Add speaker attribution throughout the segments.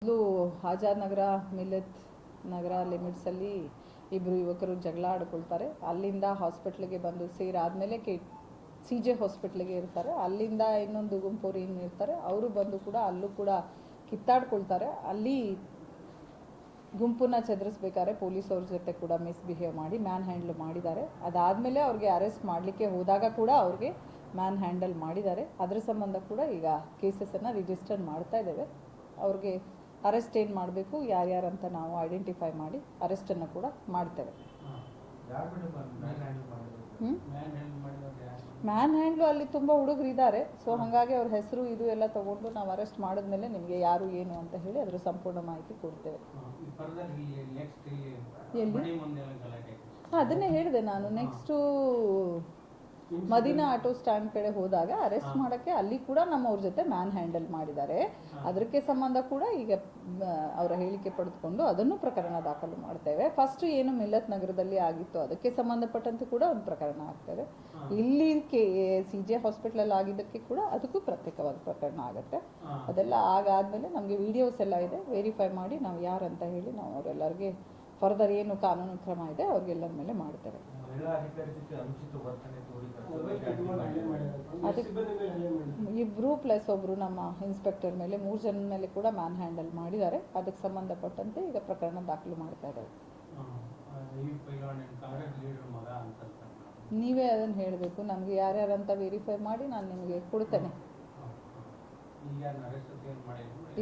Speaker 1: ಇದು ಆಜಾದ್ ನಗರ ಮಿಲ್ಲತ್ ನಗರ ಲಿಮಿಟ್ಸಲ್ಲಿ ಇಬ್ಬರು ಯುವಕರು ಜಗಳ ಆಡ್ಕೊಳ್ತಾರೆ. ಅಲ್ಲಿಂದ ಹಾಸ್ಪಿಟ್ಲಿಗೆ ಬಂದು ಸೇರಾದಮೇಲೆ CJ ಹಾಸ್ಪಿಟ್ಲಿಗೆ ಇರ್ತಾರೆ. ಅಲ್ಲಿಂದ ಇನ್ನೊಂದು ಗುಂಪೋರು ಇರ್ತಾರೆ, ಅವರು ಬಂದು ಕೂಡ ಅಲ್ಲೂ ಕೂಡ ಕಿತ್ತಾಡ್ಕೊಳ್ತಾರೆ. ಅಲ್ಲಿ ಗುಂಪನ್ನ ಚದರಿಸ್ಬೇಕಾದ್ರೆ ಪೊಲೀಸ್ ಅವ್ರ ಜೊತೆ ಕೂಡ ಮಿಸ್ಬಿಹೇವ್ ಮಾಡಿ ಮ್ಯಾನ್ ಹ್ಯಾಂಡಲ್ ಮಾಡಿದ್ದಾರೆ. ಅದಾದಮೇಲೆ ಅವ್ರಿಗೆ ಅರೆಸ್ಟ್ ಮಾಡಲಿಕ್ಕೆ ಹೋದಾಗ ಕೂಡ ಅವ್ರಿಗೆ ಮ್ಯಾನ್ ಹ್ಯಾಂಡಲ್ ಮಾಡಿದ್ದಾರೆ. ಅದರ ಸಂಬಂಧ ಕೂಡ ಈಗ ಕೇಸಸನ್ನು ರಿಜಿಸ್ಟರ್ ಮಾಡ್ತಾ ಇದ್ದೇವೆ. ಅವ್ರಿಗೆ ಅರೆಸ್ಟ್ ಏನು ಮಾಡಬೇಕು ಯಾರ್ಯಾರಂತ ನಾವು ಐಡೆಂಟಿಫೈ ಮಾಡಿ ಅರೆಸ್ಟನ್ನು ಕೂಡ ಮಾಡ್ತೇವೆ. ಮ್ಯಾನ್ ಹ್ಯಾಂಡ್ಲು ಅಲ್ಲಿ ತುಂಬ ಹುಡುಗರು ಇದ್ದಾರೆ. ಸೊ ಹಾಗಾಗಿ ಅವ್ರ ಹೆಸರು ಇದು ಎಲ್ಲ ತಗೊಂಡು ನಾವು ಅರೆಸ್ಟ್ ಮಾಡಿದ್ಮೇಲೆ ನಿಮಗೆ ಯಾರು ಏನು ಅಂತ ಹೇಳಿ ಅದರ ಸಂಪೂರ್ಣ ಮಾಹಿತಿ ಕೊಡ್ತೇವೆ. ಎಲ್ಲಿ ಅದನ್ನೇ ಹೇಳಿದೆ ನಾನು. ನೆಕ್ಸ್ಟು ಮದೀನಾ ಆಟೋ ಸ್ಟ್ಯಾಂಡ್ ಕಡೆ ಹೋದಾಗ ಅರೆಸ್ಟ್ ಮಾಡೋಕ್ಕೆ ಅಲ್ಲಿ ಕೂಡ ನಮ್ಮವ್ರ ಜೊತೆ ಮ್ಯಾನ್ ಹ್ಯಾಂಡಲ್ ಮಾಡಿದ್ದಾರೆ. ಅದಕ್ಕೆ ಸಂಬಂಧ ಕೂಡ ಈಗ ಅವರ ಹೇಳಿಕೆ ಪಡೆದುಕೊಂಡು ಅದನ್ನು ಪ್ರಕರಣ ದಾಖಲು ಮಾಡ್ತೇವೆ. ಫಸ್ಟ್ ಏನು ಮಿಲ್ಲತ್ ನಗರದಲ್ಲಿ ಆಗಿತ್ತು ಅದಕ್ಕೆ ಸಂಬಂಧಪಟ್ಟಂತೆ ಕೂಡ ಒಂದು ಪ್ರಕರಣ ಆಗ್ತದೆ. ಇಲ್ಲಿ CJ ಹಾಸ್ಪಿಟಲಲ್ಲಿ ಆಗಿದ್ದಕ್ಕೆ ಕೂಡ ಅದಕ್ಕೂ ಪ್ರತ್ಯೇಕವಾದ ಪ್ರಕರಣ ಆಗುತ್ತೆ. ಅದೆಲ್ಲ ಆಗಾದ್ಮೇಲೆ ನಮಗೆ ವಿಡಿಯೋಸ್ ಎಲ್ಲ ಇದೆ, ವೆರಿಫೈ ಮಾಡಿ ನಾವು ಯಾರಂತ ಹೇಳಿ ನಾವು ಅವರೆಲ್ಲರಿಗೆ ಫರ್ದರ್ ಏನು ಕಾನೂನು ಕ್ರಮ ಇದೆ ಅವ್ರಿಗೆಲ್ಲರ ಮೇಲೆ ಮಾಡ್ತೇವೆ. ಇಬ್ರು ಪ್ಲಸ್ ಒಬ್ರು ನಮ್ಮ ಇನ್ಸ್ಪೆಕ್ಟರ್ ಮೇಲೆ 3 ಜನ ಮೇಲೆ ಕೂಡ ಮ್ಯಾನ್ ಹ್ಯಾಂಡಲ್ ಮಾಡಿದ್ದಾರೆ. ಅದಕ್ಕೆ ಸಂಬಂಧಪಟ್ಟಂತೆ ಈಗ ಪ್ರಕರಣ ದಾಖಲು ಮಾಡ್ತಾ ಇದ್ದಾರೆ. ನೀವೇ ಅದನ್ನು ಹೇಳಬೇಕು. ನಮಗೆ ಯಾರ್ಯಾರಂತ ವೆರಿಫೈ ಮಾಡಿ ನಾನು ನಿಮಗೆ ಕೊಡ್ತೇನೆ.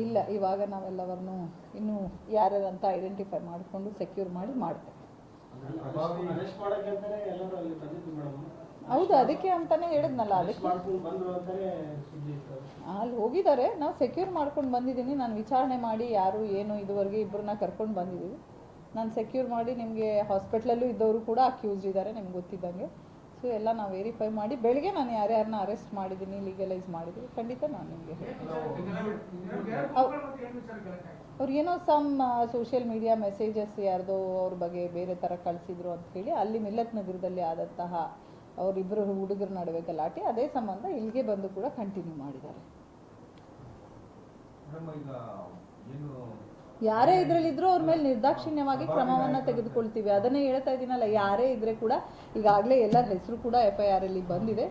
Speaker 1: ಇಲ್ಲ, ಇವಾಗ ನಾವೆಲ್ಲವರನ್ನು ಇನ್ನೂ ಯಾರ್ಯಾರಂತ ಐಡೆಂಟಿಫೈ ಮಾಡಿಕೊಂಡು ಸೆಕ್ಯೂರ್ ಮಾಡಿ ಮಾಡ್ತೇವೆ. ಹೌದು, ಅದಕ್ಕೆ ಅಂತಾನೆ ಹೇಳಿದ್ನಲ್ಲ, ಅದಕ್ಕೆ ಅಲ್ಲಿ ಹೋಗಿದ್ದಾರೆ. ನಾವು ಸೆಕ್ಯೂರ್ ಮಾಡ್ಕೊಂಡು ಬಂದಿದ್ದೀನಿ. ನಾನು ವಿಚಾರಣೆ ಮಾಡಿ ಯಾರು ಏನು ಇದುವರೆಗೆ ಇಬ್ಬರನ್ನ ಕರ್ಕೊಂಡು ಬಂದಿದ್ದೀವಿ. ನಾನು ಸೆಕ್ಯೂರ್ ಮಾಡಿ ನಿಮಗೆ ಹಾಸ್ಪಿಟ್ಲಲ್ಲೂ ಇದ್ದವರು ಕೂಡ ಅಕ್ಯೂಸ್ಡ್ ಇದ್ದಾರೆ ನಿಮ್ಗೆ ಗೊತ್ತಿದ್ದಂಗೆ. ಸೊ ಎಲ್ಲ ನಾವು ವೆರಿಫೈ ಮಾಡಿ ಬೆಳಗ್ಗೆ ನಾನು ಯಾರ್ಯಾರನ್ನ ಅರೆಸ್ಟ್ ಮಾಡಿದ್ದೀನಿ, ಲೀಗಲೈಸ್ ಮಾಡಿದ್ದೀನಿ, ಖಂಡಿತ ನಾನು ನಿಮಗೆ ಅವ್ರು ಏನೋ ಸೋಷಿಯಲ್ ಮೀಡಿಯಾ ಮೆಸೇಜಸ್ ಯಾರ್ದೋ ಅವ್ರ ಬಗ್ಗೆ ಬೇರೆ ಥರ ಕಳಿಸಿದ್ರು ಅಂತ ಹೇಳಿ ಅಲ್ಲಿ ಮಿಲ್ಲತ್ ನಗರದಲ್ಲಿ ಆದಂತಹ ಅವರಿಬ್ಬರು ಹುಡುಗರ ನಡುವೆ ಗಲಾಟೆ, ಅದೇ ಸಂಬಂಧ ಇಲ್ಲಿಗೆ ಬಂದು ಕೂಡ ಕಂಟಿನ್ಯೂ ಮಾಡಿದ್ದಾರೆ. ಯಾರೇ ಇದರಲ್ಲಿದ್ದರೂ ಅವ್ರ ಮೇಲೆ ನಿರ್ದಾಕ್ಷಿಣ್ಯವಾಗಿ ಕ್ರಮವನ್ನು ತೆಗೆದುಕೊಳ್ತೀವಿ. ಅದನ್ನೇ ಹೇಳ್ತಾ ಇದ್ದೀನಲ್ಲ, ಯಾರೇ ಇದ್ರೆ ಕೂಡ ಈಗಾಗಲೇ ಎಲ್ಲರ ಹೆಸರು ಕೂಡ FIR ಅಲ್ಲಿ ಬಂದಿದೆ.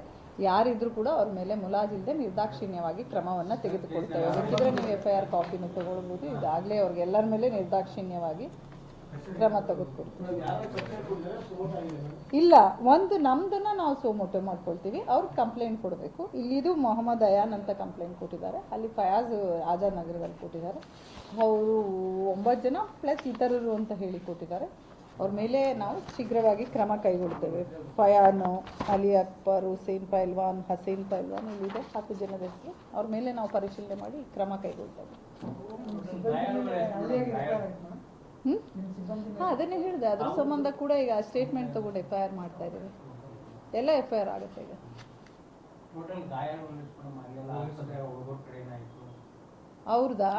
Speaker 1: ಯಾರಿದ್ರೂ ಕೂಡ ಅವ್ರ ಮೇಲೆ ಮುಲಾಜಿಲ್ಲದೆ ನಿರ್ದಾಕ್ಷಿಣ್ಯವಾಗಿ ಕ್ರಮವನ್ನು ತೆಗೆದುಕೊಳ್ತೇವೆ. ಬೇಕಿದ್ರೆ ನೀವು FIR ಕಾಪಿನೂ ತಗೊಳ್ಬೋದು. ಇದಾಗಲೇ ಅವ್ರಿಗೆಲ್ಲರ ಮೇಲೆ ನಿರ್ದಾಕ್ಷಿಣ್ಯವಾಗಿ ಕ್ರಮ ತೆಗೆದುಕೊಳ್ತೀವಿ. ಇಲ್ಲ, ಒಂದು ನಮ್ದನ್ನ ನಾವು ಸೋಮೋಟೋ ಮಾಡ್ಕೊಳ್ತೀವಿ. ಅವ್ರಿಗೆ ಕಂಪ್ಲೇಂಟ್ ಕೊಡಬೇಕು. ಇಲ್ಲಿದು ಮೊಹಮ್ಮದ್ ಅಯಾನ್ ಅಂತ ಕಂಪ್ಲೇಂಟ್ ಕೊಟ್ಟಿದ್ದಾರೆ, ಅಲ್ಲಿ ಫಯಾಜ್ ಆಜಾದ್ ನಗರದಲ್ಲಿ ಕೊಟ್ಟಿದ್ದಾರೆ. ಅವರು 9 ಜನ ಪ್ಲಸ್ ಇತರರು ಅಂತ ಹೇಳಿ ಕೊಟ್ಟಿದ್ದಾರೆ. ಅವ್ರ ಮೇಲೆ ನಾವು ಶೀಘ್ರವಾಗಿ ಕ್ರಮ ಕೈಗೊಳ್ತೇವೆ. ಫಯಾನು, ಅಲಿ ಅಕ್ಬರ್, ಹುಸೇನ್ ಪೈಲ್ವಾನ್, ಹಸೀನ್ ಪೈಲ್ವಾನ್, ಇಲ್ಲಿದೆ 10 ಜನದ ಹೆಸರು. ಅವ್ರ ಮೇಲೆ ನಾವು ಪರಿಶೀಲನೆ ಮಾಡಿ ಕ್ರಮ ಕೈಗೊಳ್ತೇವೆ. ಅದನ್ನೇ ಹೇಳಿದೆ. ಅದ್ರ ಸಂಬಂಧ ಕೂಡ ಈಗ ಸ್ಟೇಟ್ಮೆಂಟ್ ತಗೊಂಡು FIR ಮಾಡ್ತಾ ಇದ್ದೇವೆ. ಎಲ್ಲ FIR ಆಗುತ್ತೆ ಈಗ. ಅವ್ರದಾ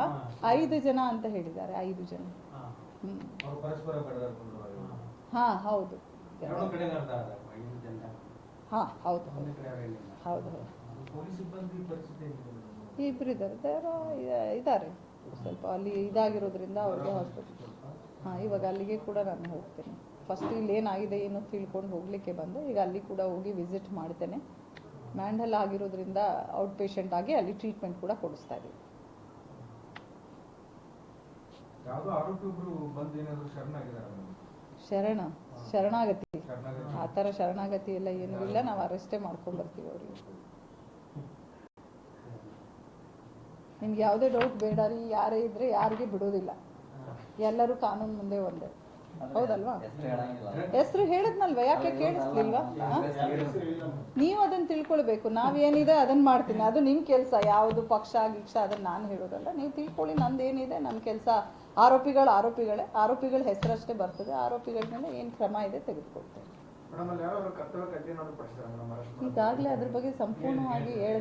Speaker 1: 5 ಜನ ಅಂತ ಹೇಳಿದ್ದಾರೆ. 5 ಜನ. ಹೌದು. ಹೌದು ಹೌದು. ಇಬ್ರು ಇದ್ದಾರೆ. ಸ್ವಲ್ಪ ಅಲ್ಲಿ ಇದಾಗಿರೋದ್ರಿಂದ ಅವ್ರಿಗೆ ಹಾಸ್ಪಿಟಲ್. ಇವಾಗ ಅಲ್ಲಿಗೆ ಕೂಡ ನಾನು ಹೋಗ್ತೇನೆ. ಫಸ್ಟ್ ಇಲ್ಲಿ ಏನಾಗಿದೆ ಏನು ತಿಳ್ಕೊಂಡು ಹೋಗಲಿಕ್ಕೆ ಬಂದೆ. ಈಗ ಅಲ್ಲಿ ಕೂಡ ಹೋಗಿ ವಿಸಿಟ್ ಮಾಡ್ತೇನೆ. ಮ್ಯಾಂಡಲ್ ಆಗಿರೋದ್ರಿಂದ ಔಟ್ ಪೇಷಂಟ್ ಆಗಿ ಅಲ್ಲಿ ಟ್ರೀಟ್ಮೆಂಟ್ ಕೂಡ ಕೊಡಿಸ್ತಾ ಇದ್ದೀವಿ. ಶರಣಾಗತಿ ಆ ಥರ ಶರಣಾಗತಿ ಎಲ್ಲ ಏನೂ ಇಲ್ಲ. ನಾವು ಅರೆಸ್ಟೇ ಮಾಡ್ಕೊಂಡ್ಬರ್ತೀವಿ ಅವ್ರಿಗೆ. ನಿಮ್ಗೆ ಯಾವುದೇ ಡೌಟ್ ಬೇಡ ರೀ. ಯಾರೇ ಇದ್ರೆ ಯಾರಿಗೆ ಬಿಡೋದಿಲ್ಲ. ಎಲ್ಲರೂ ಕಾನೂನು ಮುಂದೆ ಒಂದೇ. ಹೌದಲ್ವಾ? ಹೆಸರು ಹೇಳಿದ್ನಲ್ವ, ಯಾಕೆ ಕೇಳಿಸ್ಲಿಲ್ವಾ? ನೀವು ಅದನ್ನು ತಿಳ್ಕೊಳ್ಬೇಕು. ನಾವೇನಿದೆ ಅದನ್ನು ಮಾಡ್ತೀನಿ, ಅದು ನಿಮ್ಮ ಕೆಲಸ. ಯಾವುದು ಪಕ್ಷ ಗಿಕ್ಷ ಅದನ್ನು ನಾನು ಹೇಳೋದಲ್ಲ. ನೀವು ತಿಳ್ಕೊಳ್ಳಿ, ನಂದೇನಿದೆ ನನ್ನ ಕೆಲಸ. ಆರೋಪಿಗಳ ಹೆಸರಷ್ಟೇ ಬರ್ತದೆ. ಆರೋಪಿಗಳ ಮೇಲೆ ಏನು ಕ್ರಮ ಇದೆ ತೆಗೆದುಕೊಳ್ತೇವೆ. ಈಗಾಗಲೇ ಅದ್ರ ಬಗ್ಗೆ ಸಂಪೂರ್ಣವಾಗಿ ಹೇಳಿದೆ.